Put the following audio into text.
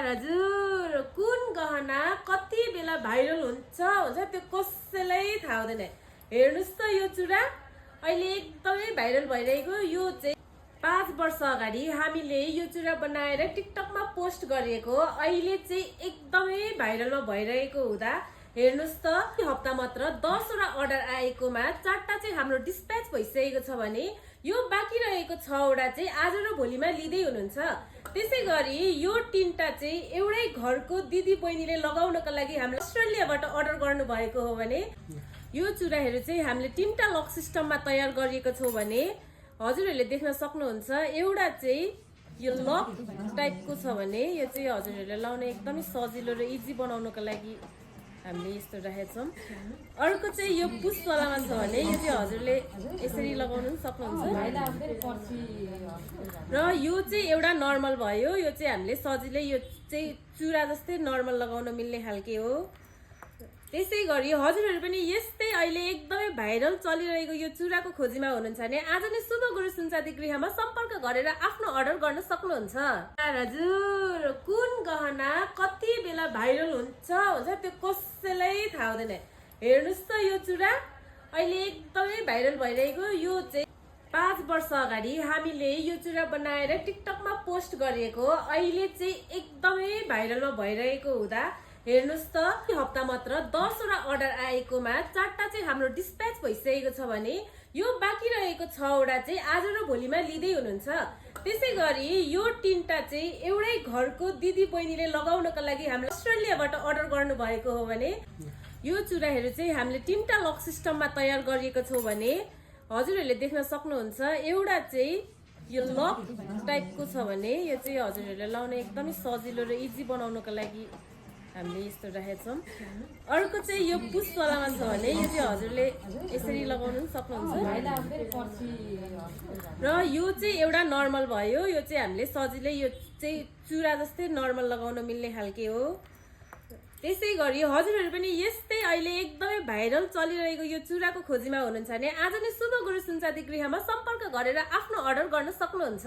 हजुर कुन गहना कति बेला भाइरल हुन्छ त्यो कसैलाई थाहा हुँदैन। हेर्नुस् त यो चुरा अहिले एकदमै भाइरल भइरहेको। यो चाहिँ 5 वर्ष अगाडि हामीले यो चुरा बनाएर टिकटकमा पोस्ट गरिएको, अहिले चाहिँ एकदमै भाइरलमा भइरहेको हुँदा हेर्नुस् त हप्ता मात्र 10 वटा अर्डर आएकोमा 4टा चाहिँ हाम्रो डिस्प्याच भइसकेको छ भने यो बाँकी रहेको 6 वटा चाहिँ आज र भोलिमा लिँदै हुनुहुन्छ। त्यसै गरी यो 3टा चाहिँ एउटै घरको दिदी बहिनीले लगाउनको लागि हामीले अस्ट्रेलियाबाट अर्डर गर्नु भएको हो भने यो चुराहरू चाहिँ हामीले 3टा लक सिस्टममा तयार गरिएको छौँ भने हजुरहरूले देख्न सक्नुहुन्छ। एउटा चाहिँ यो लक टाइपको छ भने यो चाहिँ हजुरहरूले लाउन एकदमै सजिलो र इजी बनाउनको लागि हामीले यस्तो राखेका छौँ। अर्को चाहिँ यो पुसवालामा छ भने यो चाहिँ हजुरले यसरी लगाउनु पनि सक्नुहुन्छ र यो चाहिँ एउटा नर्मल भयो। यो चाहिँ हामीले सजिलै यो चाहिँ चुरा जस्तै नर्मल लगाउन मिल्ने खालके हो। त्यसै गरी हजुरहरू पनि यस्तै अहिले एकदमै भाइरल चलिरहेको यो चुराको खोजीमा हुनुहुन्छ भने आज नै शुभ गुरु सुनचाँदी गृहमा सम्पर्क गरेर आफ्नो अर्डर गर्न सक्नुहुन्छ। हजुर कुन गहना कति बेला भाइरल हुन्छ त्यो कसैलाई थाहा हुँदैन। हेर्नुस् त यो चुरा अहिले एकदमै भाइरल भइरहेको। यो चाहिँ 5 वर्ष अगाडि हामीले यो चुरा बनाएर टिकटकमा पोस्ट गरिएको, अहिले चाहिँ एकदमै भाइरलमा भइरहेको हुँदा हेर्नुस् त हप्ता मात्र 10 वटा अर्डर आएकोमा 4टा चाहिँ हाम्रो डिस्प्याच भइसकेको छ भने यो बाँकी रहेको 6 वटा चाहिँ आज र भोलिमा लिँदै हुनुहुन्छ। त्यसै गरी यो 3टा चाहिँ एउटै घरको दिदी बहिनीले लगाउनको लागि हामीले अस्ट्रेलियाबाट अर्डर गर्नु भएको हो भने यो चुराहरू चाहिँ हामीले 3टा लक सिस्टममा तयार गरिएको छौँ भने हजुरहरूले देख्न सक्नुहुन्छ। एउटा चाहिँ यो लक टाइपको छ भने यो चाहिँ हजुरहरूले लाउन एकदमै सजिलो र इजी बनाउनको लागि हामीले यस्तो राखेका छौँ। अर्को चाहिँ यो पुसवालामा छ भने यो चाहिँ हजुरले यसरी लगाउनु पनि सक्नुहुन्छ र यो चाहिँ एउटा नर्मल भयो। यो चाहिँ हामीले सजिलै यो चाहिँ चुरा जस्तै नर्मल लगाउन मिल्ने खालके हो। त्यसै गरी हजुरहरू पनि यस्तै अहिले एकदमै भाइरल चलिरहेको यो चुराको खोजीमा हुनुहुन्छ भने आज नै शुभ गुरु सुनचाँदी गृहमा सम्पर्क गरेर आफ्नो अर्डर गर्न सक्नुहुन्छ।